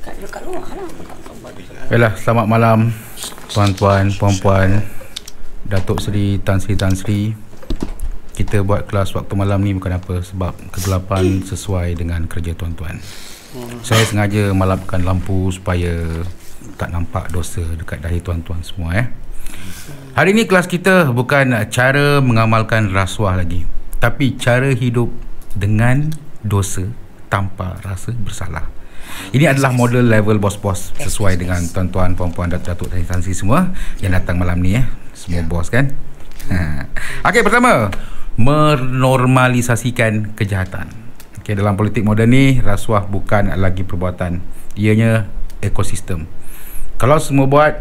Kat luar lah. Baiklah, selamat malam tuan-tuan, puan-puan, Datuk Seri, Tan Sri. Kita buat kelas waktu malam ni bukan apa, sebab kegelapan sesuai dengan kerja tuan-tuan. Saya sengaja malapkan lampu supaya tak nampak dosa dekat dahi tuan-tuan semua. Hari ni kelas kita bukan cara mengamalkan rasuah lagi, tapi cara hidup dengan dosa tanpa rasa bersalah. Ini adalah model level bos-bos sesuai dengan tuan-tuan, puan-puan, datuk dan instansi semua yang datang malam ni. Semua bos kan. Okey, pertama, menormalisasikan kejahatan. Okey, dalam politik moden ni, rasuah bukan lagi perbuatan, ianya ekosistem. Kalau semua buat,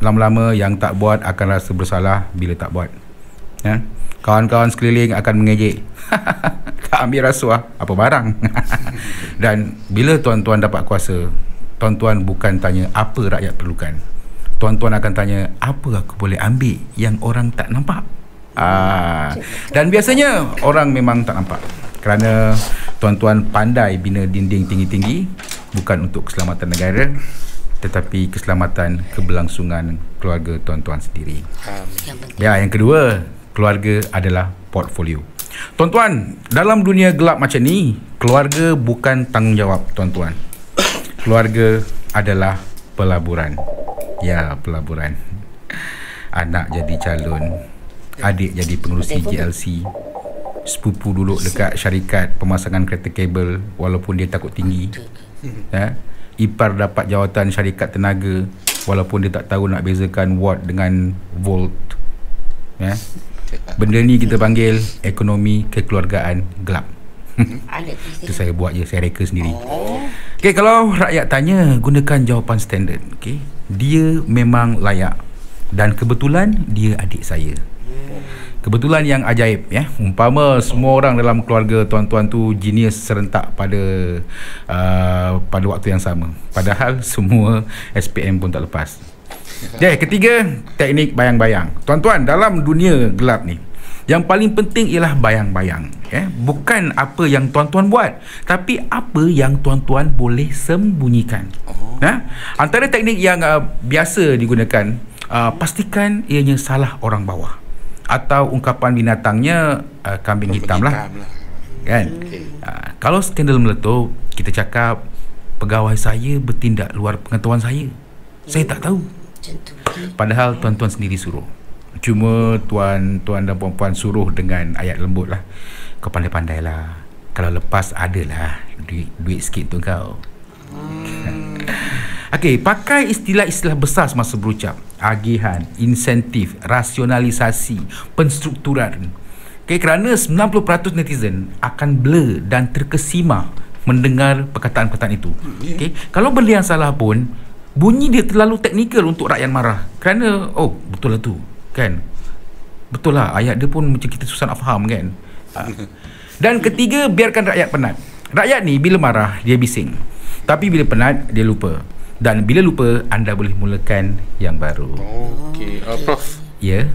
lama-lama yang tak buat akan rasa bersalah bila tak buat. Kawan-kawan sekeliling akan mengejek. Tak ambil rasuah, apa barang? Dan bila tuan-tuan dapat kuasa, tuan-tuan bukan tanya apa rakyat perlukan. Tuan-tuan akan tanya, apa aku boleh ambil yang orang tak nampak? Dan biasanya orang memang tak nampak, kerana tuan-tuan pandai bina dinding tinggi-tinggi, bukan untuk keselamatan negara, tetapi keselamatan keberlangsungan keluarga tuan-tuan sendiri. Ya, yang kedua, keluarga adalah portfolio. Tuan-tuan, dalam dunia gelap macam ni, keluarga bukan tanggungjawab tuan-tuan. Keluarga adalah pelaburan. Ya, pelaburan. Anak jadi calon, adik jadi pengerusi GLC, sepupu duduk dekat syarikat pemasangan kereta kabel walaupun dia takut tinggi. Ipar dapat jawatan syarikat tenaga walaupun dia tak tahu nak bezakan watt dengan volt. Benda ni kita panggil ekonomi kekeluargaan gelap. Itu saya buat je, saya reka sendiri. Okey, kalau rakyat tanya, gunakan jawapan standard. Okey, dia memang layak dan kebetulan dia adik saya. Kebetulan yang ajaib, umpama semua orang dalam keluarga tuan-tuan tu genius serentak pada waktu yang sama, padahal semua SPM pun tak lepas. Ketiga, teknik bayang-bayang. Tuan-tuan, dalam dunia gelap ni, yang paling penting ialah bayang-bayang. Bukan apa yang tuan-tuan buat, tapi apa yang tuan-tuan boleh sembunyikan. Antara teknik yang biasa digunakan, pastikan ianya salah orang bawah, atau ungkapan binatangnya kambing hitam lah. Kan? Kalau skandal meletup, kita cakap pegawai saya bertindak luar pengetahuan saya tak tahu. Padahal tuan-tuan sendiri suruh. Cuma tuan-tuan dan puan-puan suruh dengan ayat lembut lah. Kau pandai-pandai lah, kalau lepas adalah duit sikit tu kau. Okey, pakai istilah-istilah besar semasa berucap. Agihan, insentif, rasionalisasi, penstrukturan. Okey, kerana 90% netizen akan blur dan terkesima mendengar perkataan-perkataan itu. Okey, kalau benda yang salah pun, bunyi dia terlalu teknikal untuk rakyat marah. Kerana, betul lah tu, kan? Betul lah, ayat dia pun macam kita susah nak faham, kan? Dan ketiga, biarkan rakyat penat. Rakyat ni bila marah, dia bising. Tapi bila penat, dia lupa. Dan bila lupa, anda boleh mulakan yang baru. Okey, Prof. Ya?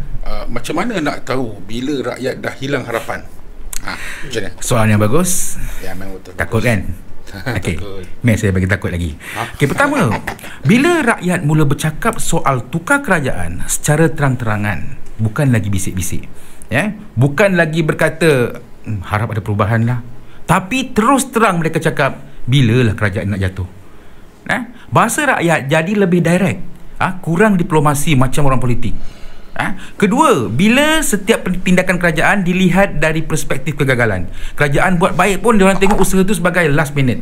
Macam mana nak tahu bila rakyat dah hilang harapan? Macam mana? Soalan yang bagus. Ya, memang betul. Takut kan? Okey, saya bagi takut lagi. Okey, pertama, bila rakyat mula bercakap soal tukar kerajaan secara terang-terangan, bukan lagi bisik-bisik, bukan lagi berkata harap ada perubahan lah, tapi terus terang mereka cakap bilalah kerajaan nak jatuh. Bahasa rakyat jadi lebih direct, kurang diplomasi macam orang politik. Kedua, bila setiap tindakan kerajaan dilihat dari perspektif kegagalan, kerajaan buat baik pun diorang tengok usaha tu sebagai last minute,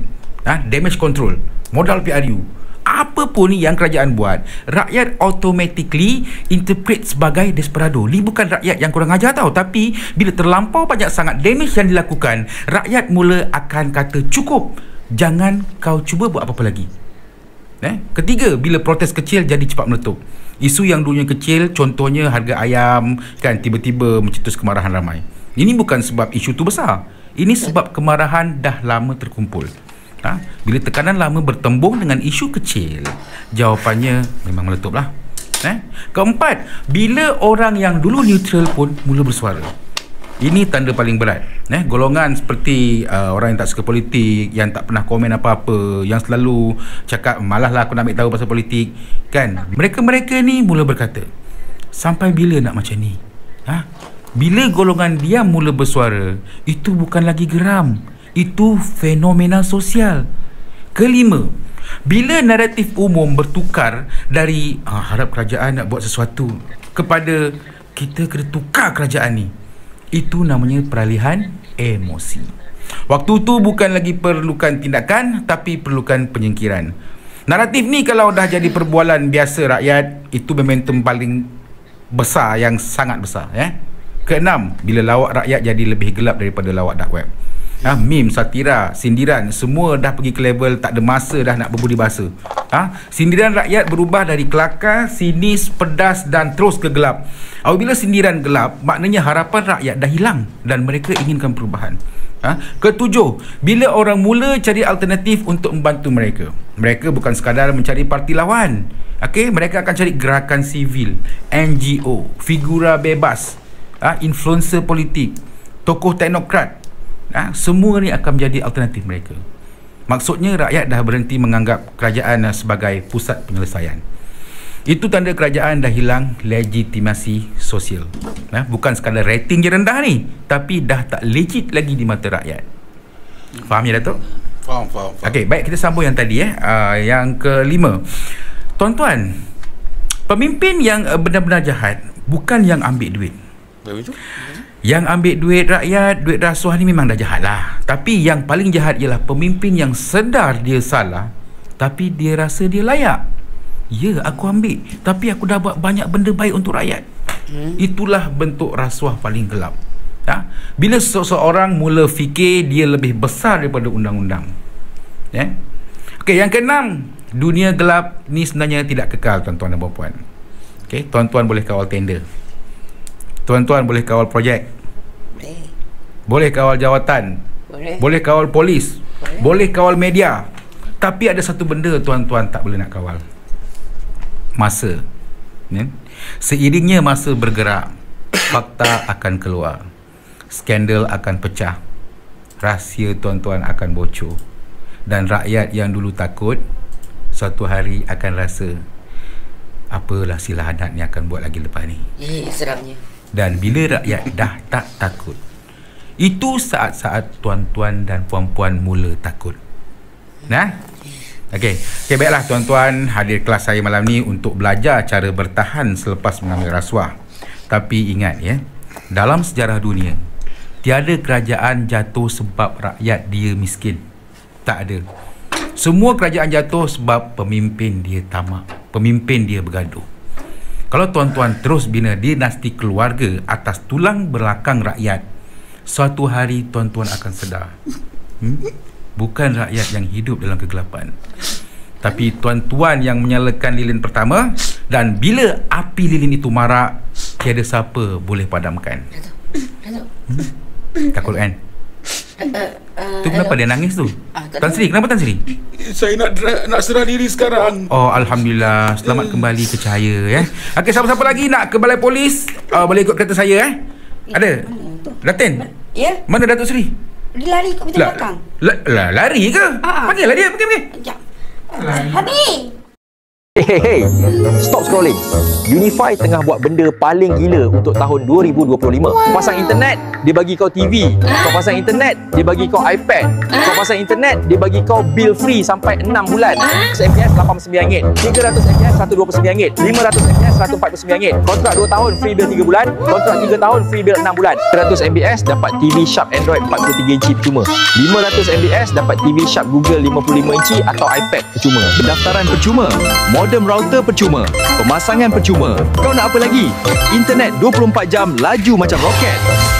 damage control, modal PRU. Apa pun yang kerajaan buat, rakyat automatically interpret sebagai desperado. Ni bukan rakyat yang kurang ajar tau, tapi bila terlampau banyak sangat damage yang dilakukan, rakyat mula akan kata cukup, jangan kau cuba buat apa-apa lagi. Ketiga, bila protes kecil jadi cepat meletup. Isu yang dulunya kecil, contohnya harga ayam, kan, tiba-tiba mencetus kemarahan ramai. Ini bukan sebab isu tu besar, ini sebab kemarahan dah lama terkumpul. Bila tekanan lama bertembung dengan isu kecil, jawapannya memang meletup lah. Keempat, bila orang yang dulu neutral pun mula bersuara. Ini tanda paling berat. Golongan seperti orang yang tak suka politik, yang tak pernah komen apa-apa, yang selalu cakap malah lah aku nak ambil tahu pasal politik, kan? Mereka ni mula berkata, sampai bila nak macam ni? Bila golongan dia mula bersuara, itu bukan lagi geram, itu fenomena sosial. Kelima, bila naratif umum bertukar dari harap kerajaan nak buat sesuatu kepada kita kena tukar kerajaan ni, itu namanya peralihan emosi. Waktu tu bukan lagi perlukan tindakan, tapi perlukan penyingkiran. Naratif ni kalau dah jadi perbualan biasa rakyat, itu momentum paling besar, yang sangat besar. Keenam, bila lawak rakyat jadi lebih gelap daripada lawak dark web. Meme, satira, sindiran, semua dah pergi ke level tak ada masa dah nak berbudi bahasa. Sindiran rakyat berubah dari kelakar, sinis, pedas dan terus ke gelap. Apabila sindiran gelap, maknanya harapan rakyat dah hilang dan mereka inginkan perubahan. Ketujuh, bila orang mula cari alternatif untuk membantu mereka, mereka bukan sekadar mencari parti lawan. Mereka akan cari gerakan sivil, NGO, figura bebas, influencer politik, tokoh teknokrat. Semua ni akan menjadi alternatif mereka. Maksudnya rakyat dah berhenti menganggap kerajaan sebagai pusat penyelesaian. Itu tanda kerajaan dah hilang legitimasi sosial. Bukan sekadar rating je rendah ni, tapi dah tak legit lagi di mata rakyat. Faham ya, Datuk? Faham. Okey, baik, kita sambung yang tadi. Yang kelima, tuan-tuan, pemimpin yang benar-benar jahat bukan yang ambil duit. Yang ambil duit rakyat, duit rasuah ni memang dah jahat lah. Tapi yang paling jahat ialah pemimpin yang sedar dia salah, tapi dia rasa dia layak. Ya, aku ambil, tapi aku dah buat banyak benda baik untuk rakyat. Itulah bentuk rasuah paling gelap. Bila seseorang mula fikir dia lebih besar daripada undang-undang. Okey, yang keenam, dunia gelap ni sebenarnya tidak kekal, tuan-tuan dan puan-puan. Okey, tuan-tuan boleh kawal tender. Tuan-tuan boleh kawal projek. Boleh kawal jawatan. Boleh kawal polis. Boleh kawal media. Tapi ada satu benda tuan-tuan tak boleh nak kawal. Masa. Seiringnya masa bergerak, fakta akan keluar, skandal akan pecah, rahsia tuan-tuan akan bocor, dan rakyat yang dulu takut suatu hari akan rasa, apalah silah adat ni akan buat lagi lepas ni. Seramnya. Dan bila rakyat dah tak takut, itu saat-saat tuan-tuan dan puan-puan mula takut. Okey, baiklah tuan-tuan, hadir kelas saya malam ni untuk belajar cara bertahan selepas mengambil rasuah. Tapi ingat dalam sejarah dunia, tiada kerajaan jatuh sebab rakyat dia miskin. Tak ada. Semua kerajaan jatuh sebab pemimpin dia tamak, pemimpin dia bergaduh. Kalau tuan-tuan terus bina dinasti keluarga atas tulang belakang rakyat, suatu hari tuan-tuan akan sedar, bukan rakyat yang hidup dalam kegelapan, tapi tuan-tuan yang menyalakan lilin pertama, dan bila api lilin itu marak, tiada siapa boleh padamkan. Takut kan? Tu kenapa dia nangis tu? Tan Sri, kenapa Tan Sri? Saya nak serah diri sekarang. Oh, Alhamdulillah, selamat kembali ke cahaya. Okey, siapa-siapa lagi nak ke balai polis, boleh ikut kereta saya. Ada? Datin? Ya. Mana Datuk Sri? Dia lari kat pintu belakang. Lari ke? Panggillah dia, pergi. Sekejap. Habis. Hey, stop scrolling. Unify tengah buat benda paling gila untuk tahun 2025. Kau pasang internet, dia bagi kau TV. Kau pasang internet, dia bagi kau iPad. Kau pasang internet, dia bagi kau bill free sampai 6 bulan. 100 MBS RM89, 300 MBS RM129, 500 MBS RM149. Kontrak 2 tahun free bill 3 bulan, kontrak 3 tahun free bill 6 bulan. 100 MBS dapat TV Sharp Android 43 inci percuma. 500 MBS dapat TV Sharp Google 55 inci atau iPad percuma. Pendaftaran percuma. Modem router percuma. Pemasangan percuma. Kau nak apa lagi? Internet 24 jam laju macam roket.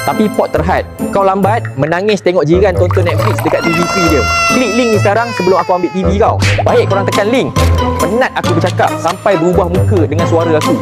Tapi pot terhad. Kau lambat, menangis tengok jiran tonton Netflix dekat TV free dia. Klik link ni sekarang sebelum aku ambil TV kau. Baik korang tekan link. Penat aku bercakap sampai berubah muka dengan suara aku.